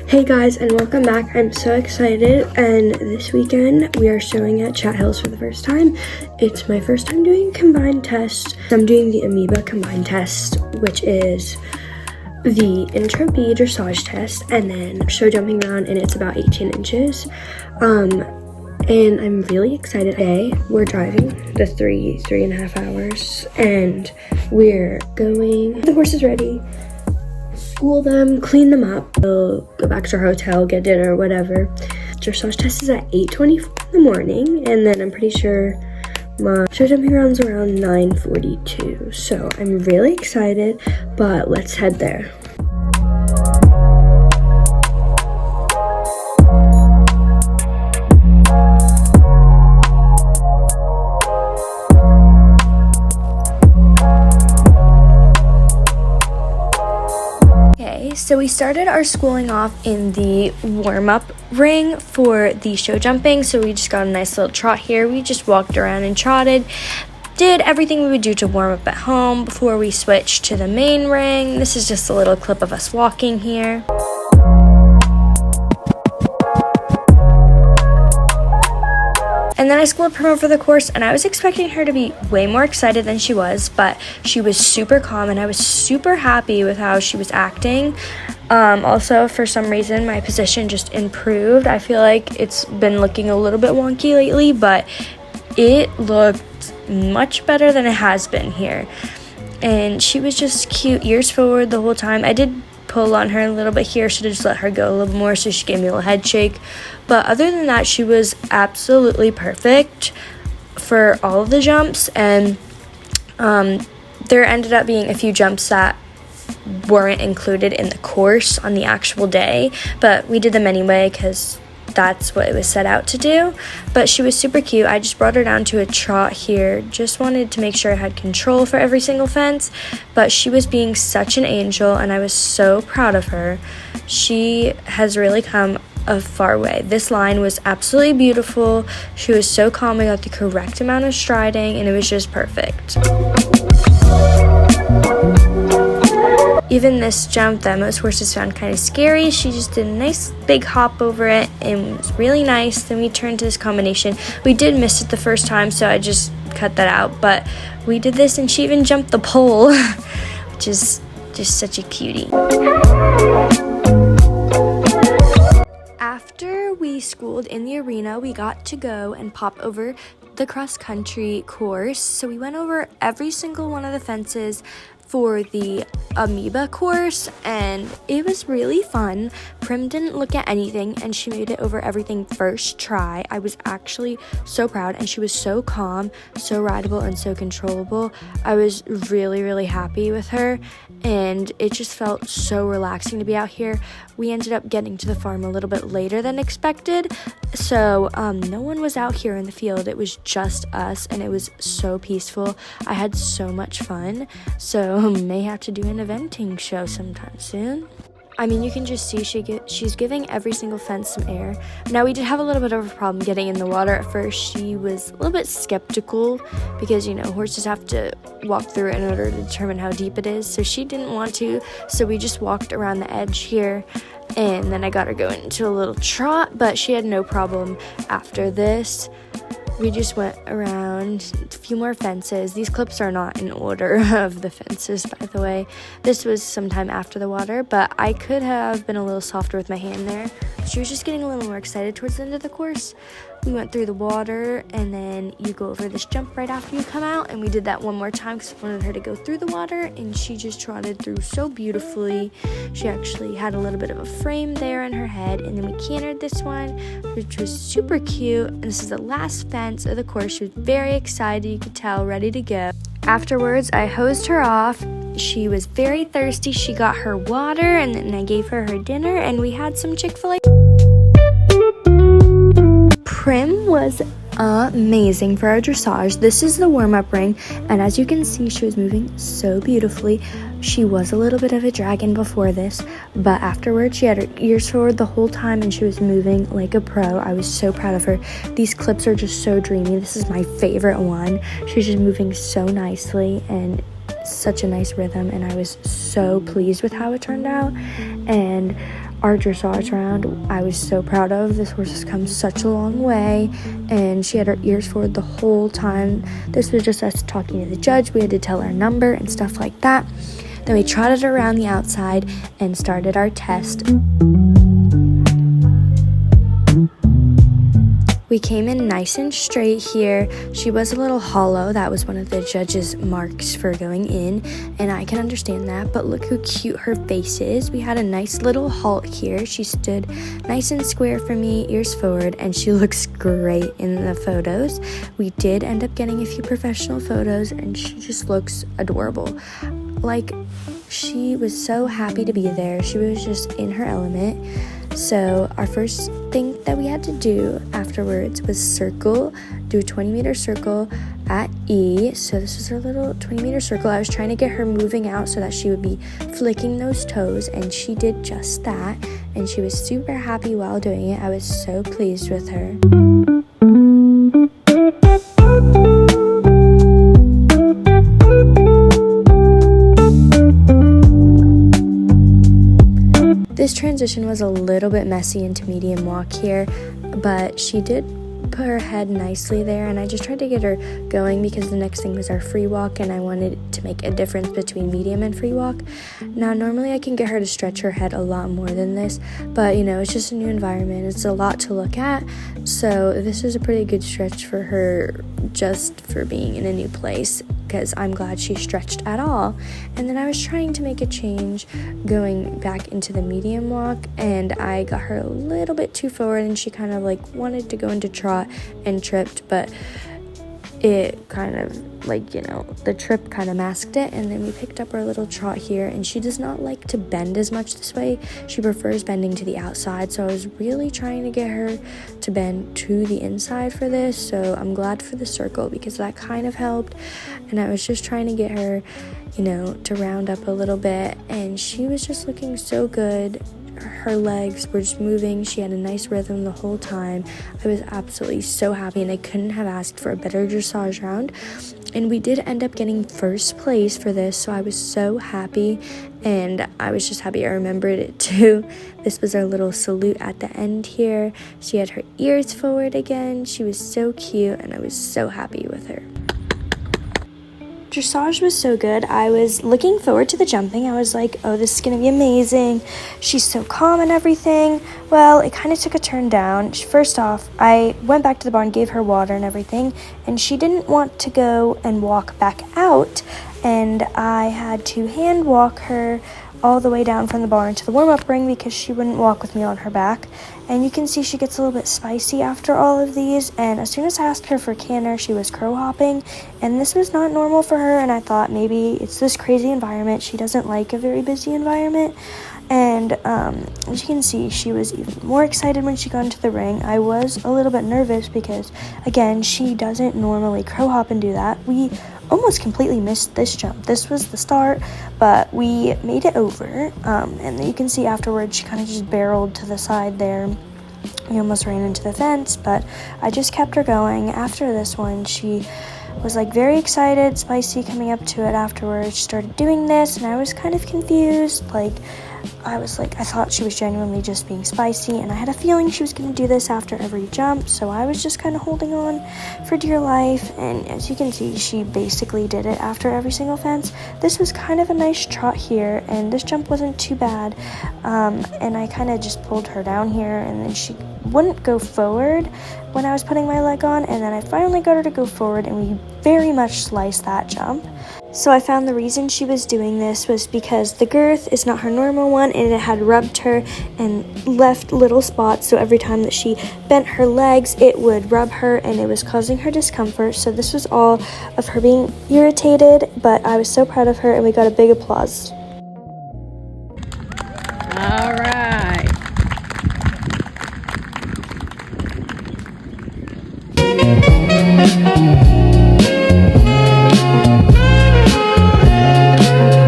Hey guys, and welcome back. I'm so excited, and this weekend we are showing at Chatt for the first time. It's my first time doing a combined test. I'm doing the amoeba combined test, which is the intro B dressage test, and then show jumping around, and it's about 18 inches. And I'm really excited. Today we're driving the three and a half hours, and we're going. The horse is ready. School them, clean them up, we'll go back to our hotel, get dinner, whatever. Dressage test is at 8:24 in the morning, and then I'm pretty sure my show jumping round's around 9:42. So I'm really excited, but let's head there. So we started our schooling off in the warm-up ring for the show jumping. So we just got a nice little trot here. We just walked around and trotted, did everything we would do to warm up at home before we switched to the main ring. This is just a little clip of us walking here. And then I schooled Primo for the course, and I was expecting her to be way more excited than she was, but she was super calm, and I was super happy with how she was acting. Also, for some reason, my position just improved. I feel like it's been looking a little bit wonky lately, but it looked much better than it has been here. And she was just cute, ears forward the whole time. I did pull on her a little bit here, should have just let her go a little more, so she gave me a little head shake. But other than that, she was absolutely perfect for all of the jumps. And there ended up being a few jumps that weren't included in the course on the actual day, but we did them anyway because that's what it was set out to do. But she was super cute. I just brought her down to a trot here, just wanted to make sure I had control for every single fence, but she was being such an angel, and I was so proud of her. She has really come a far way. This line was absolutely beautiful. She was so calm. I got the correct amount of striding, and it was just perfect. Even this jump that most horses found kind of scary, she just did a nice big hop over it, and it was really nice. Then we turned to this combination. We did miss it the first time, so I just cut that out, but we did this, and she even jumped the pole, which is just such a cutie. After we schooled in the arena, we got to go and pop over the cross-country course. So we went over every single one of the fences for the amoeba course, and it was really fun. Prim didn't look at anything, and she made it over everything first try. I was actually so proud, and she was so calm, so rideable, and so controllable. I was really happy with her, and it just felt so relaxing to be out here. We ended up getting to the farm a little bit later than expected, so no one was out here in the field. It was just us, and it was so peaceful. I had so much fun, so may have to do an eventing show sometime soon. I mean, you can just see she's giving every single fence some air. Now, we did have a little bit of a problem getting in the water at first. She was a little bit skeptical because, you know, horses have to walk through it in order to determine how deep it is. So she didn't want to, so we just walked around the edge here, and then I got her going into a little trot, but she had no problem after this. We just went around a few more fences. These clips are not in order of the fences, by the way. This was sometime after the water, but I could have been a little softer with my hand there. She was just getting a little more excited towards the end of the course. We went through the water, and then you go over this jump right after you come out, and we did that one more time because I wanted her to go through the water, and she just trotted through so beautifully. She actually had a little bit of a frame there in her head, and then we cantered this one, which was super cute, and this is the last fence of the course. She was very excited, you could tell, ready to go. Afterwards, I hosed her off. She was very thirsty. She got her water, and then I gave her her dinner, and we had some Chick-fil-A. Prim was amazing for our dressage. This is the warm-up ring, and as you can see, she was moving so beautifully. She was a little bit of a dragon before this, but afterwards she had her ears forward the whole time, and she was moving like a pro. I was so proud of her. These clips are just so dreamy. This is my favorite one. She's just moving so nicely, and such a nice rhythm, and I was so pleased with how it turned out. And our dressage round, I was so proud of. This horse has come such a long way, and she had her ears forward the whole time. This was just us talking to the judge. We had to tell our number and stuff like that. Then we trotted around the outside and started our test. We came in nice and straight here. She was a little hollow. That was one of the judge's marks for going in, and I can understand that, but look how cute her face is. We had a nice little halt here. She stood nice and square for me, ears forward, and she looks great in the photos. We did end up getting a few professional photos, and she just looks adorable. Like, she was so happy to be there. She was just in her element. So our first thing that we had to do afterwards was do a 20-meter circle at E. So this was her little 20-meter circle. I was trying to get her moving out so that she would be flicking those toes, and she did just that, and she was super happy while doing it. I was so pleased with her. This transition was a little bit messy into medium walk here, but she did put her head nicely there, and I just tried to get her going because the next thing was our free walk, and I wanted to make a difference between medium and free walk. Now, normally I can get her to stretch her head a lot more than this, but it's just a new environment. It's a lot to look at, so this is a pretty good stretch for her just for being in a new place, because I'm glad she stretched at all. And then I was trying to make a change going back into the medium walk, and I got her a little bit too forward, and she kind of wanted to go into trot and tripped, but it kind of the trip kind of masked it. And then we picked up our little trot here, and she does not like to bend as much this way. She prefers bending to the outside, so I was really trying to get her to bend to the inside for this. So I'm glad for the circle because that kind of helped, and I was just trying to get her to round up a little bit, and she was just looking so good. Her legs were just moving. She had a nice rhythm the whole time. I was absolutely so happy, and I couldn't have asked for a better dressage round. And we did end up getting first place for this, so I was so happy, and I was just happy I remembered it too. This was our little salute at the end here. She had her ears forward again. She was so cute, and I was so happy with her. Dressage was so good. I was looking forward to the jumping. I was like, oh, this is going to be amazing. She's so calm and everything. Well, it kind of took a turn down. First off, I went back to the barn, gave her water and everything, and she didn't want to go and walk back out, and I had to hand walk her all the way down from the barn to the warm-up ring because she wouldn't walk with me on her back. And you can see she gets a little bit spicy after all of these, and as soon as I asked her for canter, she was crow hopping, and this was not normal for her, and I thought maybe it's this crazy environment. She doesn't like a very busy environment. And as you can see, she was even more excited when she got into the ring. I was a little bit nervous because, again, she doesn't normally crow hop and do that. We almost completely missed this jump. This was the start, but we made it over. And then you can see afterwards, she kind of just barreled to the side there. We almost ran into the fence, but I just kept her going. After this one, she was very excited, spicy, coming up to it afterwards. She started doing this, and I was kind of confused. I thought she was genuinely just being spicy, and I had a feeling she was going to do this after every jump, so I was just kind of holding on for dear life, and as you can see, she basically did it after every single fence. This was kind of a nice trot here, and this jump wasn't too bad, and I kind of just pulled her down here, and then she wouldn't go forward when I was putting my leg on, and then I finally got her to go forward, and we very much sliced that jump. So I found the reason she was doing this was because the girth is not her normal one, and it had rubbed her and left little spots, so every time that she bent her legs, it would rub her, and it was causing her discomfort. So this was all of her being irritated, but I was so proud of her, and we got a big applause.